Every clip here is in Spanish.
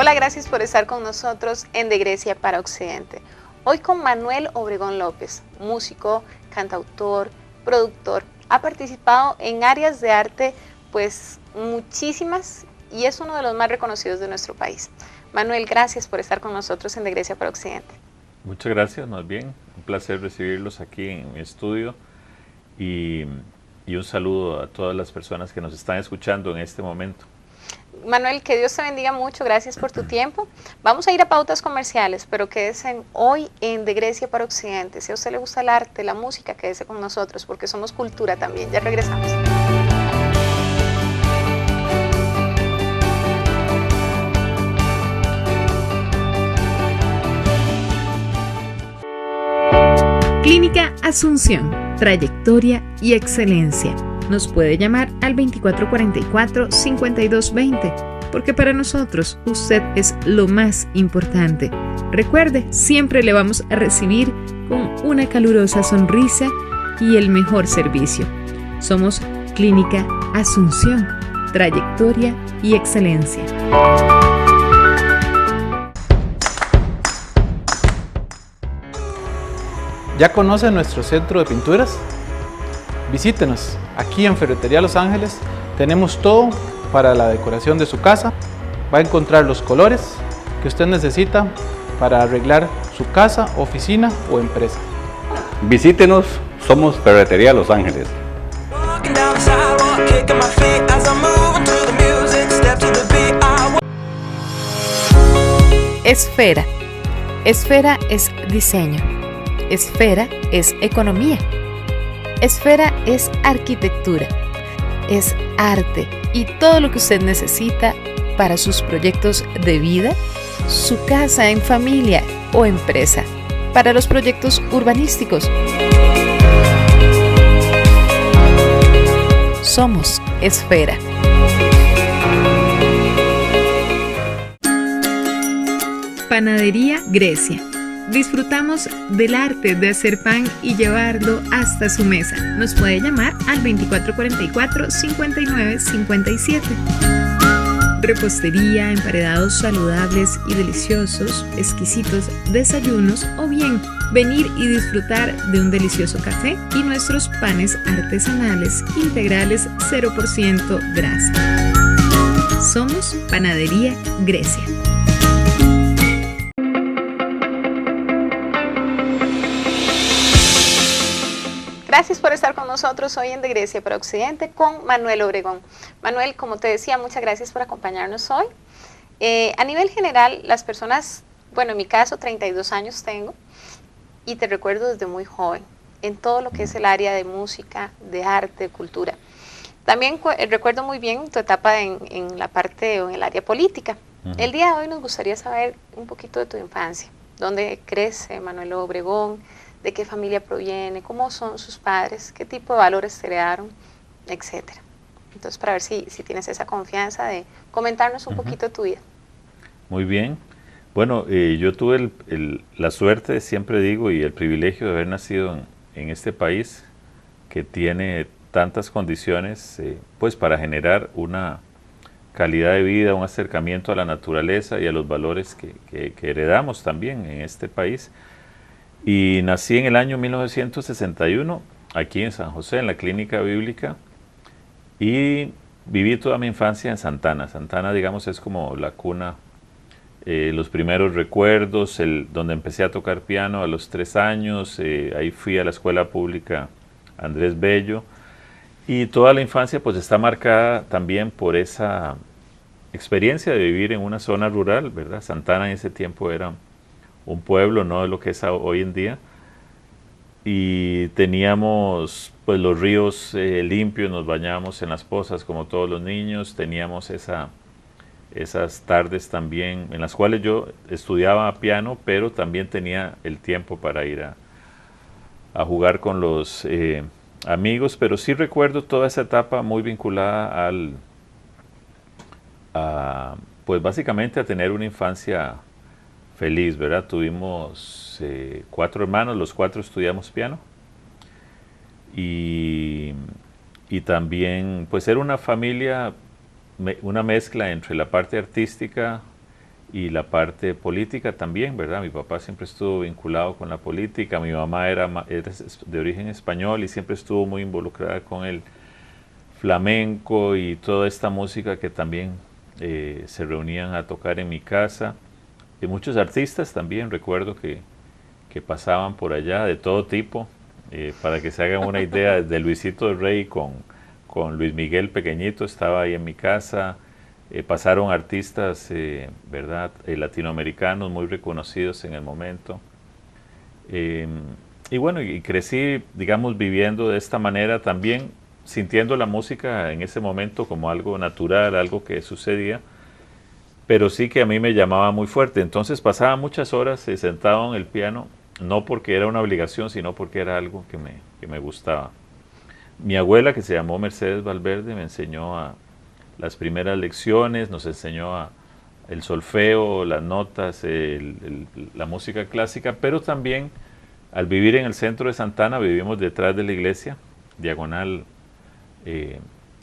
Hola, gracias por estar con nosotros en De Grecia para Occidente. Hoy con Manuel Obregón López, músico, cantautor, productor. Ha participado en áreas de arte, pues muchísimas, y es uno de los más reconocidos de nuestro país. Manuel, gracias por estar con nosotros en De Grecia para Occidente. Muchas gracias, más bien. Un placer recibirlos aquí en mi estudio y un saludo a todas las personas que nos están escuchando en este momento. Manuel, que Dios te bendiga mucho, gracias por tu tiempo. Vamos a ir a pautas comerciales, pero quédese hoy en De Grecia para Occidente. Si a usted le gusta el arte, la música, quédese con nosotros, porque somos cultura también. Ya regresamos. Clínica Asunción, trayectoria y excelencia. Nos puede llamar al 2444-5220, porque para nosotros usted es lo más importante. Recuerde, siempre le vamos a recibir con una calurosa sonrisa y el mejor servicio. Somos Clínica Asunción, trayectoria y excelencia. ¿Ya conoce nuestro centro de pinturas? Visítenos, aquí en Ferretería Los Ángeles tenemos todo para la decoración de su casa. Va a encontrar los colores que usted necesita para arreglar su casa, oficina o empresa. Visítenos, somos Ferretería Los Ángeles. Esfera. Esfera es diseño. Esfera es economía. Esfera es arquitectura, es arte y todo lo que usted necesita para sus proyectos de vida, su casa en familia o empresa, para los proyectos urbanísticos. Somos Esfera. Panadería Grecia. Disfrutamos del arte de hacer pan y llevarlo hasta su mesa. Nos puede llamar al 2444-5957. Repostería, emparedados saludables y deliciosos, exquisitos desayunos o bien venir y disfrutar de un delicioso café y nuestros panes artesanales integrales 0% grasa. Somos Panadería Grecia. Gracias por estar con nosotros hoy en De Grecia para Occidente con Manuel Obregón. Manuel, como te decía, muchas gracias por acompañarnos hoy. A nivel general, las personas, bueno, en mi caso 32 años tengo y te recuerdo desde muy joven en todo lo que es el área de música, de arte, de cultura. También recuerdo muy bien tu etapa en la parte o en el área política. El día de hoy nos gustaría saber un poquito de tu infancia. ¿Dónde crece Manuel Obregón? ¿De qué familia proviene? ¿Cómo son sus padres? ¿Qué tipo de valores te heredaron? Etcétera. Entonces, para ver si tienes esa confianza de comentarnos un poquito de tu vida. Muy bien. Bueno, yo tuve la suerte, siempre digo, y el privilegio de haber nacido en este país que tiene tantas condiciones pues para generar una calidad de vida, un acercamiento a la naturaleza y a los valores que heredamos también en este país. Y nací en el año 1961, aquí en San José, en la Clínica Bíblica, y viví toda mi infancia en Santana. Santana, digamos, es como la cuna, los primeros recuerdos, donde empecé a tocar piano a los 3 años, ahí fui a la escuela pública Andrés Bello, y toda la infancia pues está marcada también por esa experiencia de vivir en una zona rural, ¿verdad? Santana en ese tiempo era un pueblo, no de lo que es hoy en día, y teníamos pues los ríos limpios, nos bañábamos en las pozas como todos los niños, teníamos esas tardes también en las cuales yo estudiaba piano, pero también tenía el tiempo para ir a jugar con los amigos, pero sí recuerdo toda esa etapa muy vinculada pues básicamente a tener una infancia feliz, ¿verdad? Tuvimos 4 hermanos, los 4 estudiamos piano y también pues era una familia, una mezcla entre la parte artística y la parte política también, ¿verdad? Mi papá siempre estuvo vinculado con la política, mi mamá era de origen español y siempre estuvo muy involucrada con el flamenco y toda esta música que también se reunían a tocar en mi casa. Y muchos artistas también, recuerdo que pasaban por allá de todo tipo, para que se hagan una idea, desde Luisito Rey con Luis Miguel pequeñito, estaba ahí en mi casa. Pasaron artistas, ¿verdad? Latinoamericanos muy reconocidos en el momento. Y bueno, y crecí, digamos, viviendo de esta manera también, sintiendo la música en ese momento como algo natural, algo que sucedía, pero sí que a mí me llamaba muy fuerte. Entonces pasaba muchas horas sentado en el piano, no porque era una obligación, sino porque era algo que me gustaba. Mi abuela, que se llamó Mercedes Valverde, me enseñó las primeras lecciones, nos enseñó el solfeo, las notas, la música clásica, pero también al vivir en el centro de Santana, vivimos detrás de la iglesia, diagonal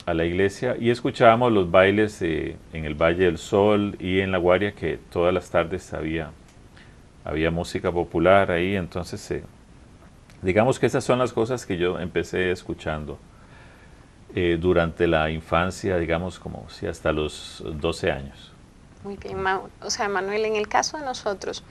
a la iglesia, y escuchábamos los bailes en el Valle del Sol y en La Guaria, que todas las tardes había música popular ahí. Entonces digamos que esas son las cosas que yo empecé escuchando durante la infancia, digamos como si hasta los 12 años. Muy bien, o sea, Manuel, en el caso de nosotros,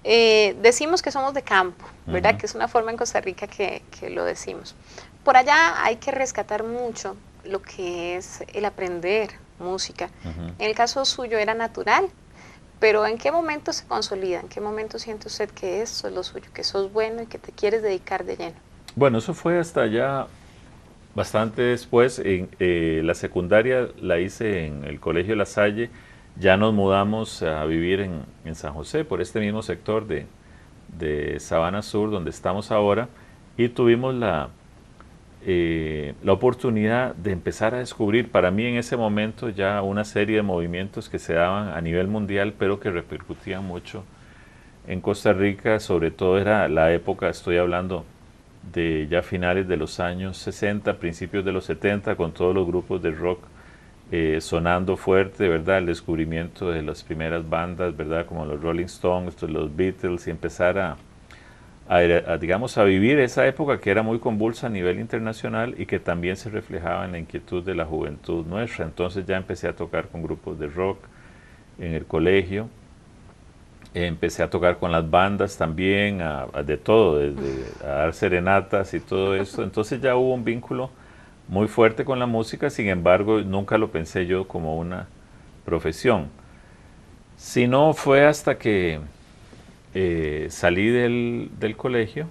decimos que somos de campo, ¿verdad? Que es una forma en Costa Rica que lo decimos. Por allá hay que rescatar mucho lo que es el aprender música. En el caso suyo era natural, pero ¿en qué momento se consolida? ¿En qué momento siente usted que eso es lo suyo, que sos bueno y que te quieres dedicar de lleno? Bueno, eso fue hasta ya bastante después. La secundaria la hice en el Colegio La Salle. Ya nos mudamos a vivir en San José, por este mismo sector de Sabana Sur, donde estamos ahora, y tuvimos la oportunidad de empezar a descubrir, para mí en ese momento, ya una serie de movimientos que se daban a nivel mundial, pero que repercutían mucho en Costa Rica. Sobre todo era la época, estoy hablando de ya finales de los años 60, principios de los 70, con todos los grupos de rock sonando fuerte, ¿verdad? El descubrimiento de las primeras bandas, ¿verdad? Como los Rolling Stones, los Beatles, y empezar digamos, a vivir esa época que era muy convulsa a nivel internacional y que también se reflejaba en la inquietud de la juventud nuestra. Entonces ya empecé a tocar con grupos de rock en el colegio, empecé a tocar con las bandas también, de todo, desde a dar serenatas y todo eso. Entonces ya hubo un vínculo muy fuerte con la música. Sin embargo, nunca lo pensé yo como una profesión. Si no, fue hasta que salí del colegio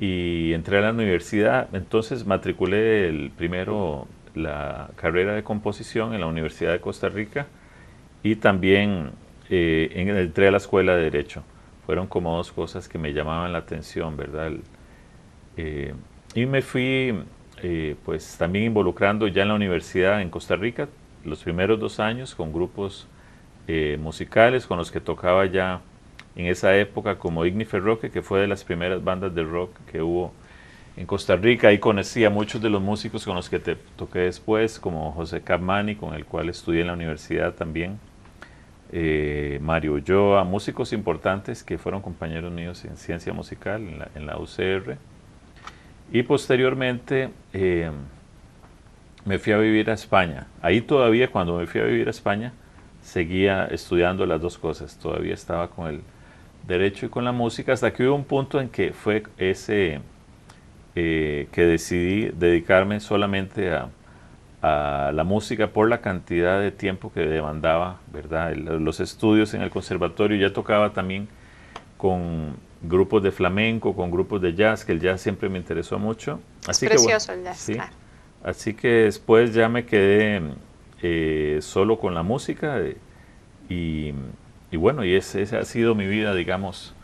y entré a la universidad. Entonces matriculé primero la carrera de composición en la Universidad de Costa Rica y también entré a la escuela de Derecho. Fueron como dos cosas que me llamaban la atención, ¿verdad? Y me fui pues también involucrando ya en la universidad en Costa Rica los primeros 2 años con grupos musicales con los que tocaba ya en esa época, como Ignifer Roque, que fue de las primeras bandas de rock que hubo en Costa Rica. Ahí conocí a muchos de los músicos con los que toqué después, como José Capmani, con el cual estudié en la universidad también, Mario Ulloa, músicos importantes que fueron compañeros míos en ciencia musical en la UCR. Y posteriormente me fui a vivir a España. Ahí todavía, cuando me fui a vivir a España, seguía estudiando las dos cosas. Todavía estaba con el derecho y con la música, hasta que hubo un punto en que fue que decidí dedicarme solamente a la música por la cantidad de tiempo que demandaba, ¿verdad? Los estudios en el conservatorio. Ya tocaba también con grupos de flamenco, con grupos de jazz, que el jazz siempre me interesó mucho. Así es precioso el jazz, sí. Claro. Así que después ya me quedé solo con la música y bueno, y esa ha sido mi vida, digamos,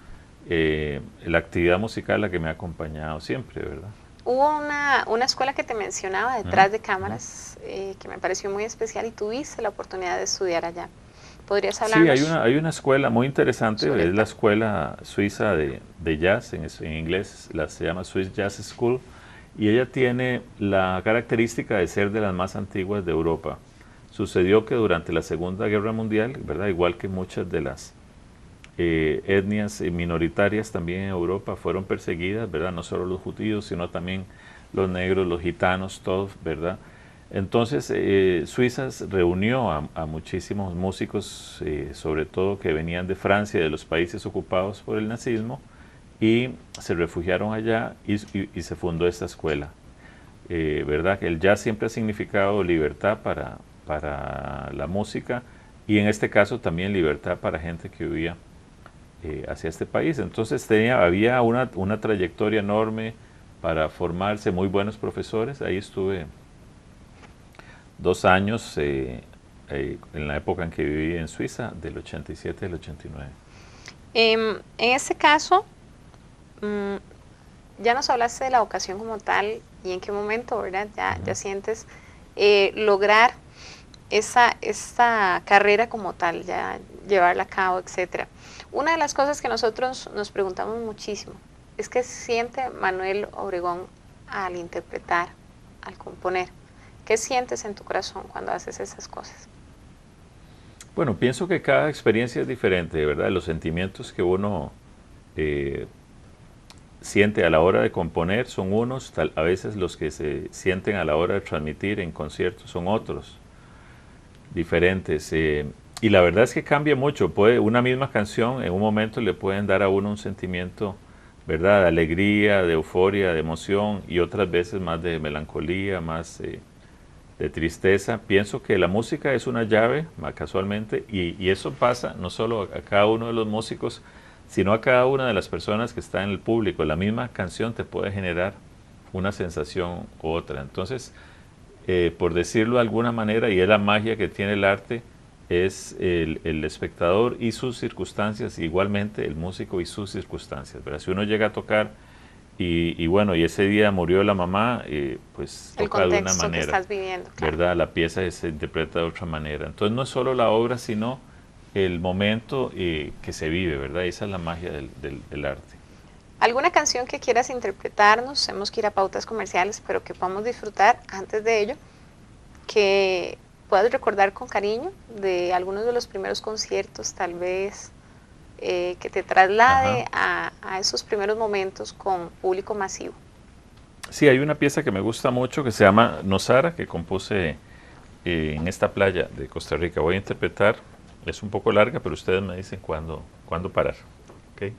la actividad musical la que me ha acompañado siempre, ¿verdad? Hubo una escuela que te mencionaba detrás de cámaras que me pareció muy especial y tuviste la oportunidad de estudiar allá. ¿Podrías hablarnos? Sí, hay una escuela muy interesante, es la escuela suiza de jazz, en inglés se llama Swiss Jazz School, y ella tiene la característica de ser de las más antiguas de Europa. sucedió que durante la Segunda Guerra Mundial, ¿verdad? Igual que muchas de las etnias minoritarias también en Europa fueron perseguidas, ¿verdad? No solo los judíos, sino también los negros, los gitanos, todos, ¿verdad? Entonces, Suiza reunió a muchísimos músicos, sobre todo que venían de Francia, de los países ocupados por el nazismo, y se refugiaron allá y se fundó esta escuela. ¿Verdad? El jazz siempre ha significado libertad para la música y en este caso también libertad para gente que vivía hacia este país. Entonces había una trayectoria enorme para formarse, muy buenos profesores. Ahí estuve 2 años en la época en que viví en Suiza, del 87 al 89. En este caso, ya nos hablaste de la vocación como tal y en qué momento, ¿verdad? Ya sientes lograr esta carrera como tal, ya llevarla a cabo, etcétera. Una de las cosas que nosotros nos preguntamos muchísimo es qué siente Manuel Obregón al interpretar, al componer. ¿Qué sientes en tu corazón cuando haces esas cosas? Bueno, pienso que cada experiencia es diferente, ¿verdad? Los sentimientos que uno siente a la hora de componer son unos, a veces los que se sienten a la hora de transmitir en conciertos son otros, diferentes. Y la verdad es que cambia mucho. Una misma canción en un momento le pueden dar a uno un sentimiento, ¿verdad? De alegría, de euforia, de emoción, y otras veces más de melancolía, más de tristeza. Pienso que la música es una llave, casualmente, y eso pasa no solo a cada uno de los músicos, sino a cada una de las personas que está en el público. La misma canción te puede generar una sensación u otra. Entonces, por decirlo de alguna manera, y es la magia que tiene el arte, es el espectador y sus circunstancias, igualmente el músico y sus circunstancias, ¿verdad? Si uno llega a tocar y bueno, y ese día murió la mamá, pues el toca de una contexto manera, que estás viviendo, claro. ¿verdad? La pieza se interpreta de otra manera. Entonces no es solo la obra, sino el momento que se vive, ¿verdad? Esa es la magia del arte. ¿Alguna canción que quieras interpretarnos? Hemos que ir a pautas comerciales, pero que podamos disfrutar antes de ello, que puedas recordar con cariño de algunos de los primeros conciertos, tal vez, que te traslade a esos primeros momentos con público masivo. Sí, hay una pieza que me gusta mucho que se llama Nosara, que compuse en esta playa de Costa Rica. Voy a interpretar, es un poco larga, pero ustedes me dicen cuándo parar. ¿Okay?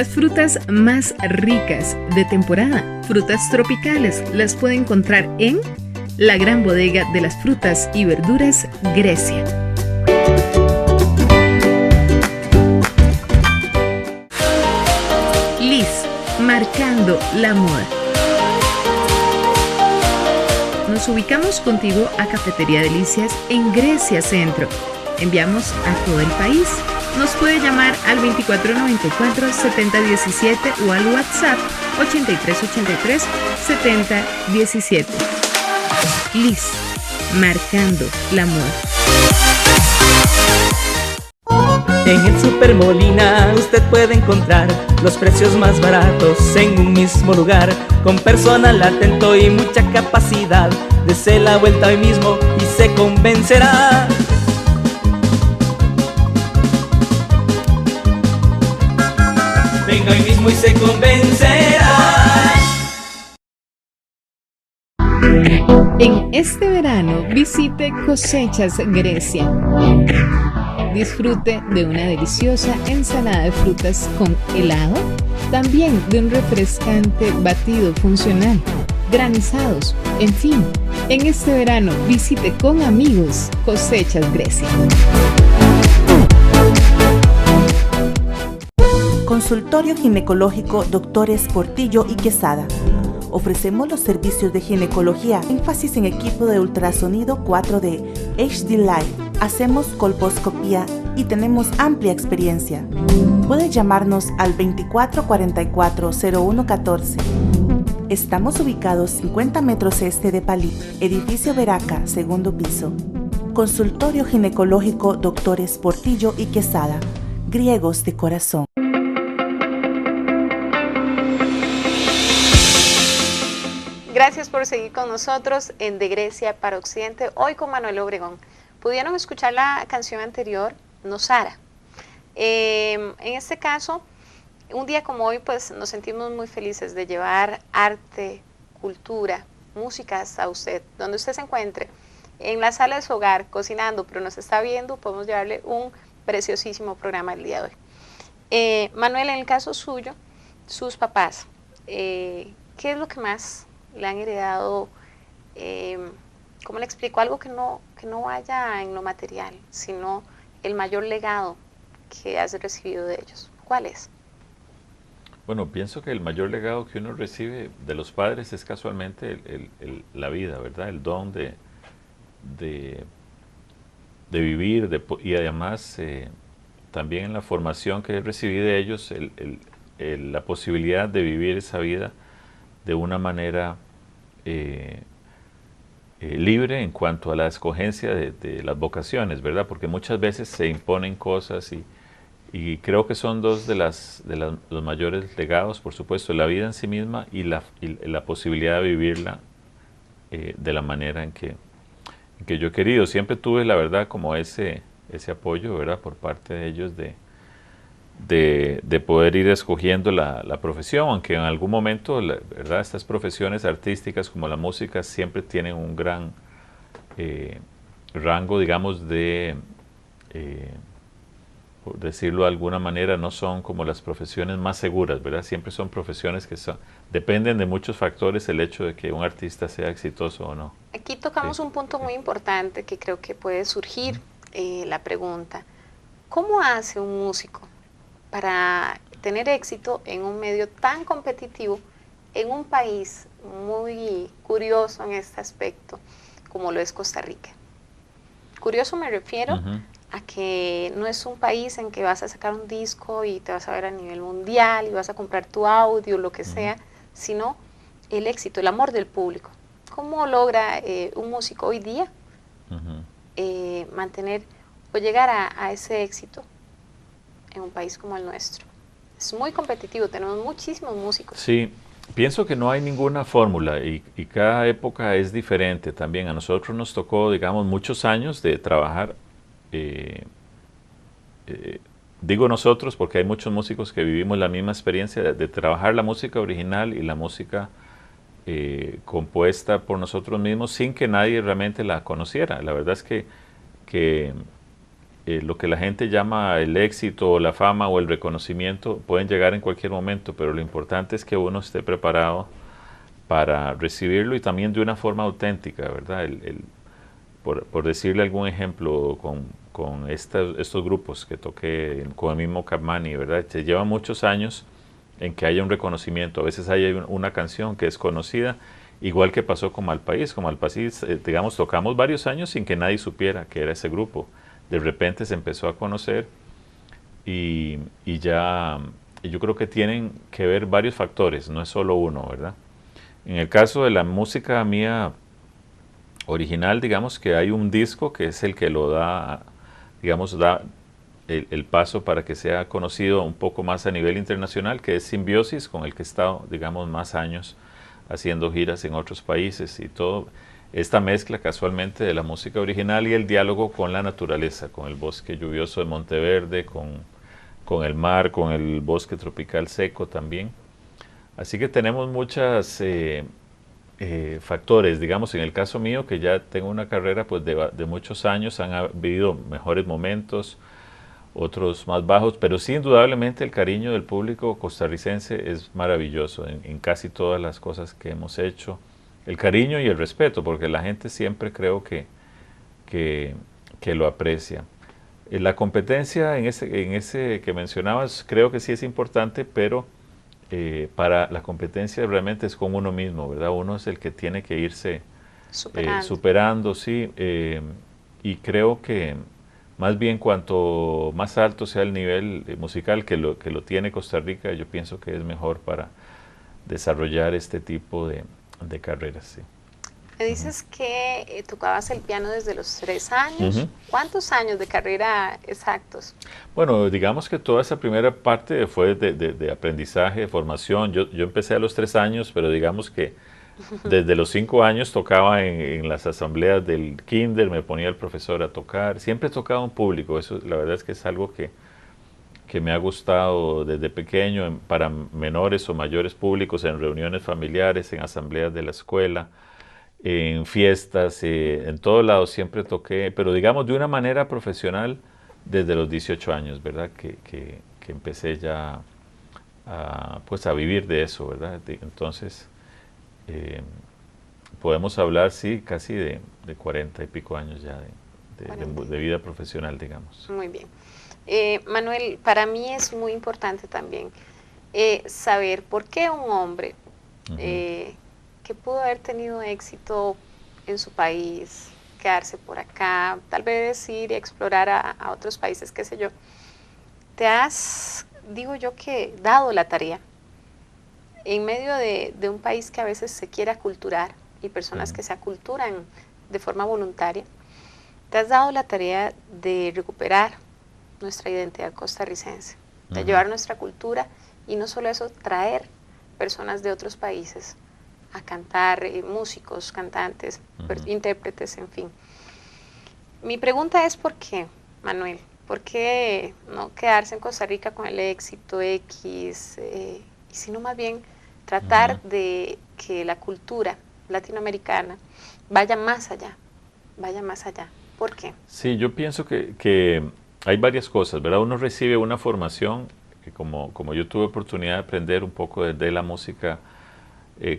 Las frutas más ricas de temporada, frutas tropicales, las puede encontrar en la gran bodega de las frutas y verduras Grecia. Liz, marcando la moda. Nos ubicamos contigo a Cafetería Delicias en Grecia Centro. Enviamos a todo el país. Nos puede llamar al 2494-7017 o al WhatsApp 8383-7017. Liz, marcando la moda. En el Super Molina usted puede encontrar los precios más baratos en un mismo lugar, con personal atento y mucha capacidad. Dese la vuelta hoy mismo y se convencerá. Venga hoy mismo y se convencerá. En este verano visite Cosechas Grecia. Disfrute de una deliciosa ensalada de frutas con helado, también de un refrescante batido funcional, granizados, en fin. En este verano visite con amigos Cosechas Grecia. Consultorio Ginecológico Doctores Portillo y Quesada. Ofrecemos los servicios de ginecología, énfasis en equipo de ultrasonido 4D, HD Live. Hacemos colposcopía y tenemos amplia experiencia. Puede llamarnos al 2444-0114. Estamos ubicados 50 metros este de Palí, edificio Veraca, segundo piso. Consultorio Ginecológico Doctores Portillo y Quesada. Griegos de corazón. Gracias por seguir con nosotros en De Grecia para Occidente, hoy con Manuel Obregón. Pudieron escuchar la canción anterior, Nosara. En este caso, un día como hoy, pues nos sentimos muy felices de llevar arte, cultura, música hasta usted, donde usted se encuentre, en la sala de su hogar, cocinando, pero nos está viendo, podemos llevarle un preciosísimo programa el día de hoy. Manuel, en el caso suyo, sus papás, ¿qué es lo que más le han heredado? ¿Cómo le explico? Algo que no vaya en lo material, sino el mayor legado que has recibido de ellos. ¿Cuál es? Bueno, pienso que el mayor legado que uno recibe de los padres es casualmente la vida, ¿verdad? El don de vivir y además también en la formación que recibí de ellos, la posibilidad de vivir esa vida de una manera libre en cuanto a la escogencia de las vocaciones, ¿verdad? Porque muchas veces se imponen cosas y creo que son dos de los mayores legados, por supuesto, la vida en sí misma y la posibilidad de vivirla de la manera en que yo he querido. Siempre tuve, la verdad, como ese apoyo, ¿verdad? Por parte de ellos de poder ir escogiendo la profesión, aunque en algún momento, ¿verdad? Estas profesiones artísticas como la música siempre tienen un gran rango, digamos, por decirlo de alguna manera, no son como las profesiones más seguras, ¿verdad? Siempre son profesiones que dependen de muchos factores el hecho de que un artista sea exitoso o no. Aquí tocamos un punto muy importante que creo que puede surgir la pregunta. ¿Cómo hace un músico para tener éxito en un medio tan competitivo, en un país muy curioso en este aspecto, como lo es Costa Rica? Curioso me refiero a que no es un país en que vas a sacar un disco y te vas a ver a nivel mundial y vas a comprar tu audio, lo que sea, sino el éxito, el amor del público. ¿Cómo logra un músico hoy día mantener o llegar a ese éxito en un país como el nuestro? Es muy competitivo, tenemos muchísimos músicos. Sí, pienso que no hay ninguna fórmula y cada época es diferente también. A nosotros nos tocó, digamos, muchos años de trabajar, digo nosotros porque hay muchos músicos que vivimos la misma experiencia de trabajar la música original y la música compuesta por nosotros mismos sin que nadie realmente la conociera. La verdad es que lo que la gente llama el éxito o la fama o el reconocimiento pueden llegar en cualquier momento, pero lo importante es que uno esté preparado para recibirlo y también de una forma auténtica, ¿verdad? Por decirle algún ejemplo, con estos grupos que toqué con el mismo Capmany, ¿verdad? Se llevan muchos años en que haya un reconocimiento. A veces hay una canción que es conocida, igual que pasó con Malpaís. Con Malpaís, digamos, tocamos varios años sin que nadie supiera que era ese grupo. De repente se empezó a conocer y yo creo que tienen que ver varios factores, no es solo uno, ¿verdad? En el caso de la música mía original, digamos que hay un disco que es el que lo da, digamos, da el paso para que sea conocido un poco más a nivel internacional, que es Simbiosis, con el que he estado, digamos, más años haciendo giras en otros países y todo. Esta mezcla casualmente de la música original y el diálogo con la naturaleza, con el bosque lluvioso de Monteverde, con el mar, con el bosque tropical seco también. Así que tenemos muchos factores, digamos, en el caso mío, que ya tengo una carrera pues, de muchos años, han habido mejores momentos, otros más bajos, pero sí indudablemente el cariño del público costarricense es maravilloso en casi todas las cosas que hemos hecho. El cariño y el respeto, porque la gente siempre creo que lo aprecia. La competencia en ese que mencionabas creo que sí es importante, pero para la competencia realmente es con uno mismo, ¿verdad? Uno es el que tiene que irse superando, sí, y creo que más bien cuanto más alto sea el nivel musical que lo tiene Costa Rica, yo pienso que es mejor para desarrollar este tipo de carreras, sí. Me dices que tocabas el piano desde los 3 años. ¿Cuántos años de carrera exactos? Bueno, digamos que toda esa primera parte fue de aprendizaje, de formación. Yo empecé a los 3 años, pero digamos que desde los 5 años tocaba en las asambleas del kinder, me ponía el profesor a tocar. Siempre he tocado en público, eso la verdad es que es algo que me ha gustado desde pequeño, para menores o mayores públicos, en reuniones familiares, en asambleas de la escuela, en fiestas, en todos lados siempre toqué, pero digamos de una manera profesional desde los 18 años, ¿verdad? Que empecé ya pues a vivir de eso, ¿verdad? Entonces, podemos hablar, sí, casi de 40 y pico años ya de vida profesional, digamos. Muy bien. Manuel, para mí es muy importante también saber por qué un hombre que pudo haber tenido éxito en su país, quedarse por acá, tal vez ir y explorar a otros países, qué sé yo, te has, digo yo, que dado la tarea en medio de un país que a veces se quiere aculturar y personas que se aculturan de forma voluntaria, te has dado la tarea de recuperar nuestra identidad costarricense, de llevar nuestra cultura y no solo eso, traer personas de otros países a cantar, músicos, cantantes, intérpretes, en fin. Mi pregunta es ¿por qué, Manuel? ¿Por qué no quedarse en Costa Rica con el éxito X? Y sino más bien tratar de que la cultura latinoamericana vaya más allá, vaya más allá. ¿Por qué? Sí, yo pienso que hay varias cosas, ¿verdad? Uno recibe una formación que como yo tuve oportunidad de aprender un poco de la música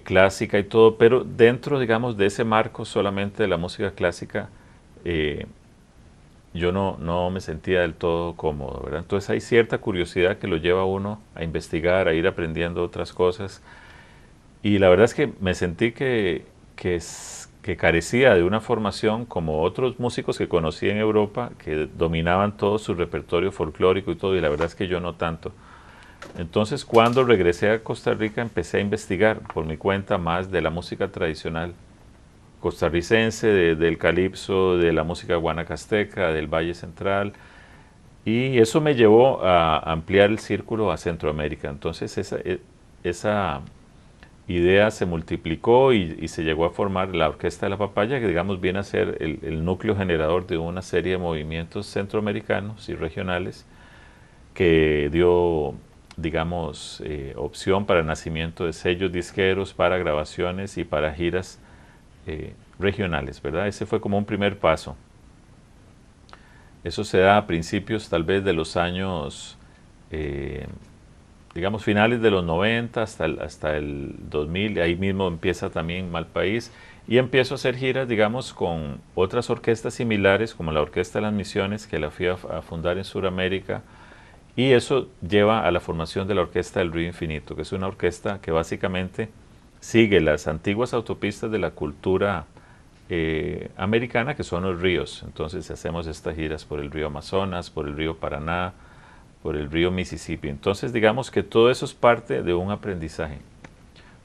clásica y todo, pero dentro, digamos, de ese marco solamente de la música clásica, yo no me sentía del todo cómodo, ¿verdad? Entonces hay cierta curiosidad que lo lleva a uno a investigar, a ir aprendiendo otras cosas, y la verdad es que me sentí que carecía de una formación como otros músicos que conocí en Europa, que dominaban todo su repertorio folclórico y todo, y la verdad es que yo no tanto. Entonces, cuando regresé a Costa Rica, empecé a investigar por mi cuenta más de la música tradicional costarricense, del calipso, de la música guanacasteca, del Valle Central, y eso me llevó a ampliar el círculo a Centroamérica. Entonces, esa idea se multiplicó y se llegó a formar la Orquesta de la Papaya, que digamos viene a ser el núcleo generador de una serie de movimientos centroamericanos y regionales que dio, digamos, opción para el nacimiento de sellos disqueros, para grabaciones y para giras regionales, ¿verdad? Ese fue como un primer paso. Eso se da a principios tal vez de los años, digamos finales de los 90 hasta el 2000, ahí mismo empieza también Malpaís, y empiezo a hacer giras, digamos, con otras orquestas similares, como la Orquesta de las Misiones, que la fui a fundar en Sudamérica, y eso lleva a la formación de la Orquesta del Río Infinito, que es una orquesta que básicamente sigue las antiguas autopistas de la cultura americana, que son los ríos. Entonces hacemos estas giras por el río Amazonas, por el río Paraná, por el río Mississippi. Entonces digamos que todo eso es parte de un aprendizaje,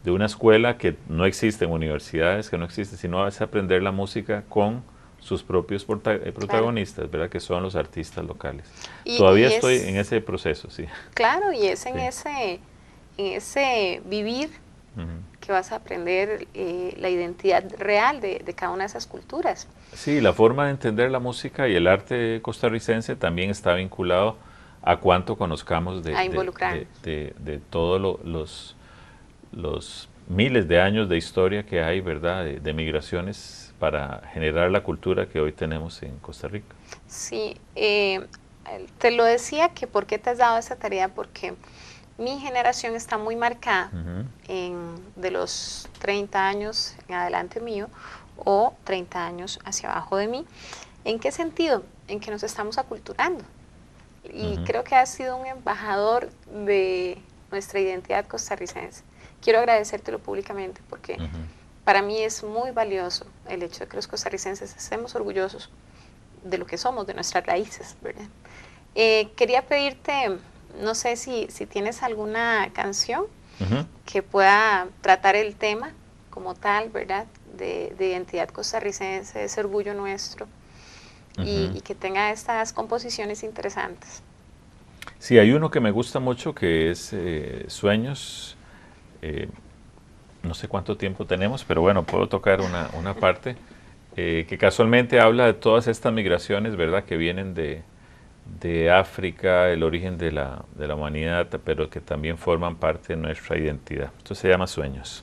de una escuela que no existe en universidades, que no existe, sino es aprender la música con sus propios protagonistas, ¿verdad? Que son los artistas locales. Todavía estoy en ese proceso, sí. Claro, y es en ese vivir que vas a aprender la identidad real de cada una de esas culturas. Sí, la forma de entender la música y el arte costarricense también está vinculado a cuánto conozcamos de todos los miles de años de historia que hay, ¿verdad? De migraciones para generar la cultura que hoy tenemos en Costa Rica. Sí, te lo decía que por qué te has dado esa tarea, porque mi generación está muy marcada de los 30 años en adelante mío o 30 años hacia abajo de mí. ¿En qué sentido? En que nos estamos aculturando. Y creo que has sido un embajador de nuestra identidad costarricense. Quiero agradecértelo públicamente porque para mí es muy valioso el hecho de que los costarricenses estemos orgullosos de lo que somos, de nuestras raíces, ¿verdad? Quería pedirte, no sé si tienes alguna canción que pueda tratar el tema como tal, ¿verdad? De identidad costarricense, de ese orgullo nuestro y que tenga estas composiciones interesantes. Sí, hay uno que me gusta mucho que es Sueños. No sé cuánto tiempo tenemos, pero bueno, puedo tocar una parte que casualmente habla de todas estas migraciones, ¿verdad? Que vienen de África, el origen de la humanidad, pero que también forman parte de nuestra identidad. Esto se llama Sueños.